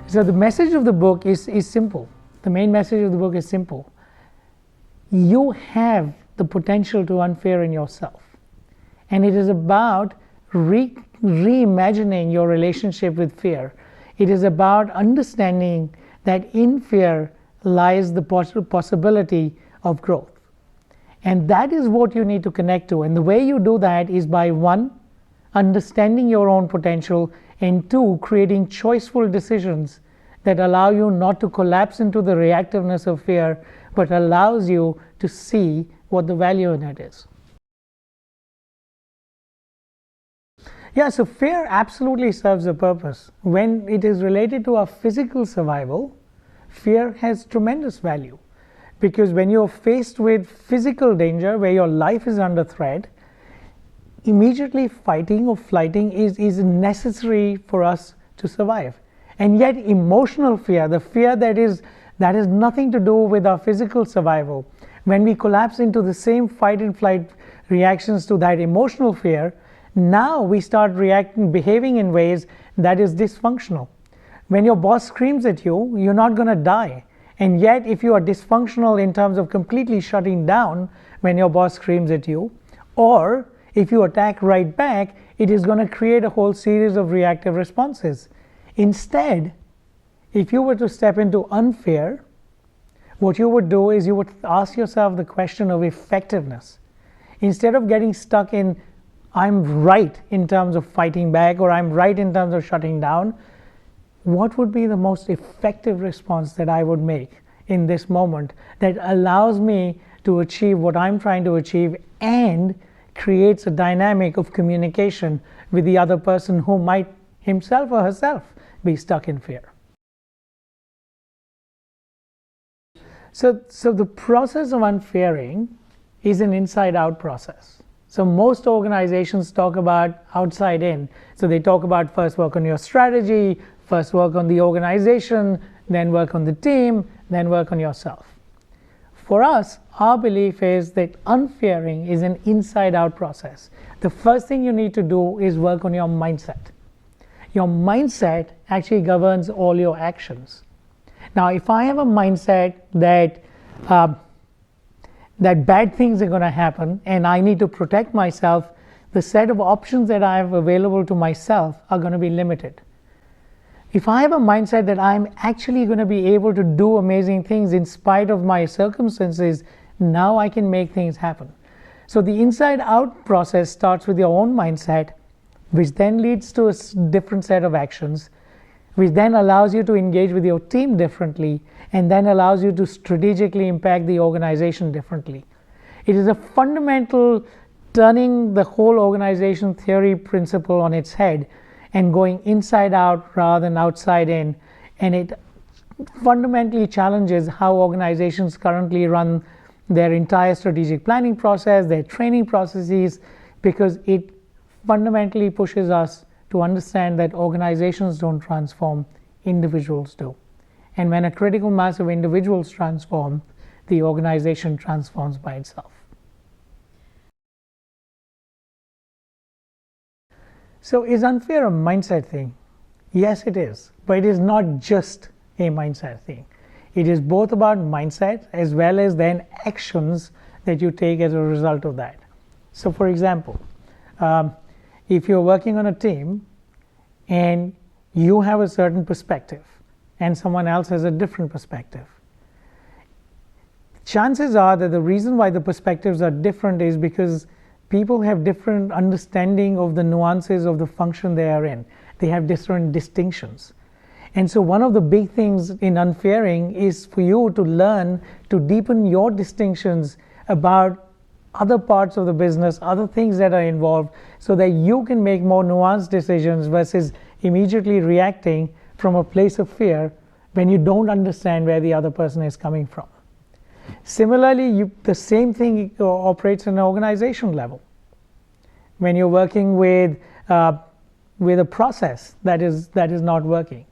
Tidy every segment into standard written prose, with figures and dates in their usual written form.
So the message of the book is simple. The main message of the book is simple. You have the potential to unfear in yourself. And it is about reimagining your relationship with fear. It is about understanding that in fear lies the possibility of growth. And that is what you need to connect to. And the way you do that is by, one, understanding your own potential, and two, creating choiceful decisions that allow you not to collapse into the reactiveness of fear, but allows you to see what the value in it is. Yeah, so fear absolutely serves a purpose. When it is related to our physical survival, fear has tremendous value. Because when you're faced with physical danger, where your life is under threat, immediately fighting or flighting is necessary for us to survive. And yet emotional fear, the fear that is nothing to do with our physical survival, when we collapse into the same fight and flight reactions to that emotional fear, now we start behaving in ways that is dysfunctional. When your boss screams at you, you're not going to die. And yet if you are dysfunctional in terms of completely shutting down when your boss screams at you, or if you attack right back, it is going to create a whole series of reactive responses. Instead, if you were to step into unfear, what you would do is you would ask yourself the question of effectiveness. Instead of getting stuck in, I'm right in terms of fighting back, or I'm right in terms of shutting down, what would be the most effective response that I would make in this moment that allows me to achieve what I'm trying to achieve and creates a dynamic of communication with the other person who might himself or herself be stuck in fear. So the process of unfearing is an inside-out process. So most organizations talk about outside in. So they talk about first work on your strategy, first work on the organization, then work on the team, then work on yourself. For us, our belief is that unfearing is an inside-out process. The first thing you need to do is work on your mindset. Your mindset actually governs all your actions. Now, if I have a mindset that bad things are going to happen and I need to protect myself, the set of options that I have available to myself are going to be limited. If I have a mindset that I'm actually going to be able to do amazing things in spite of my circumstances, now I can make things happen. So the inside-out process starts with your own mindset, which then leads to a different set of actions, which then allows you to engage with your team differently, and then allows you to strategically impact the organization differently. It is a fundamental turning the whole organization theory principle on its head and going inside out rather than outside in, and it fundamentally challenges how organizations currently run their entire strategic planning process, their training processes, because it fundamentally pushes us to understand that organizations don't transform, individuals do. And when a critical mass of individuals transform, the organization transforms by itself. So is unfear a mindset thing? Yes, it is. But it is not just a mindset thing. It is both about mindset as well as then actions that you take as a result of that. So for example, if you're working on a team and you have a certain perspective and someone else has a different perspective, chances are that the reason why the perspectives are different is because people have different understanding of the nuances of the function they are in. They have different distinctions. And so one of the big things in Unfearing is for you to learn to deepen your distinctions about other parts of the business, other things that are involved, so that you can make more nuanced decisions versus immediately reacting from a place of fear when you don't understand where the other person is coming from. Similarly, the same thing operates in an organization level. When you're working with a process that is not working,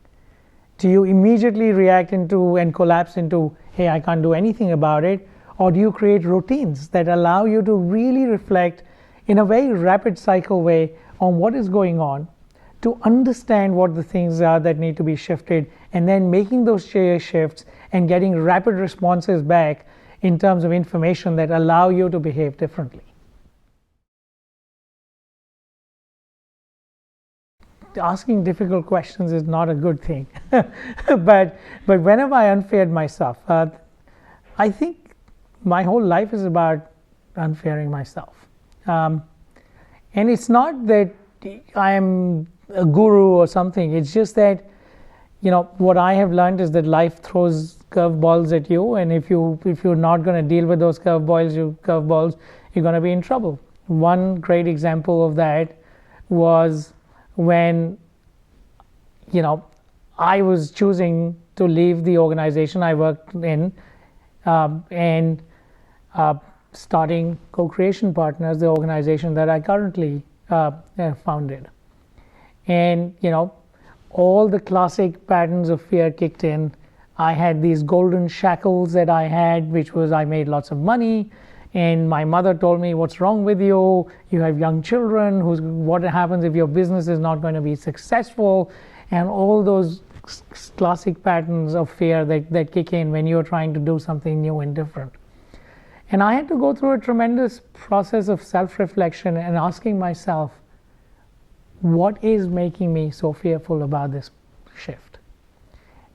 do you immediately react into and collapse into, hey, I can't do anything about it? Or do you create routines that allow you to really reflect in a very rapid cycle way on what is going on, to understand what the things are that need to be shifted, and then making those shifts and getting rapid responses back in terms of information that allow you to behave differently. Asking difficult questions is not a good thing. but whenever I unfeared myself, I think my whole life is about unfearing myself. And it's not that I am a guru or something. It's just that, what I have learned is that life throws curveballs at you, and if you're not going to deal with those curveballs, you're going to be in trouble. One great example of that was when I was choosing to leave the organization I worked in and starting Co-Creation Partners, the organization that I currently founded. And all the classic patterns of fear kicked in. I had these golden shackles that I had, which was I made lots of money, and my mother told me, what's wrong with you? You have young children. What happens if your business is not going to be successful? And all those classic patterns of fear that kick in when you're trying to do something new and different. And I had to go through a tremendous process of self-reflection and asking myself, what is making me so fearful about this shift?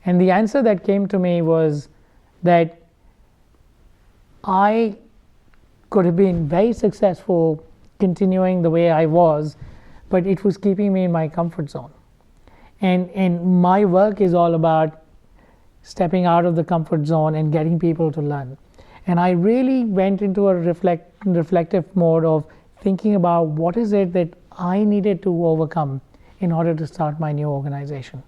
And the answer that came to me was that I could have been very successful continuing the way I was, but it was keeping me in my comfort zone. And my work is all about stepping out of the comfort zone and getting people to learn. And I really went into a reflective mode of thinking about what is it that I needed to overcome in order to start my new organization.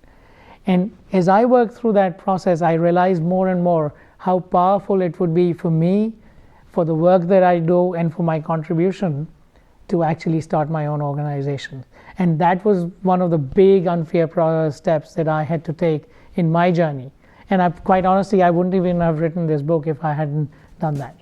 And as I worked through that process, I realized more and more how powerful it would be for me, for the work that I do, and for my contribution to actually start my own organization. And that was one of the big unfear steps that I had to take in my journey. And quite honestly, I wouldn't even have written this book if I hadn't done that.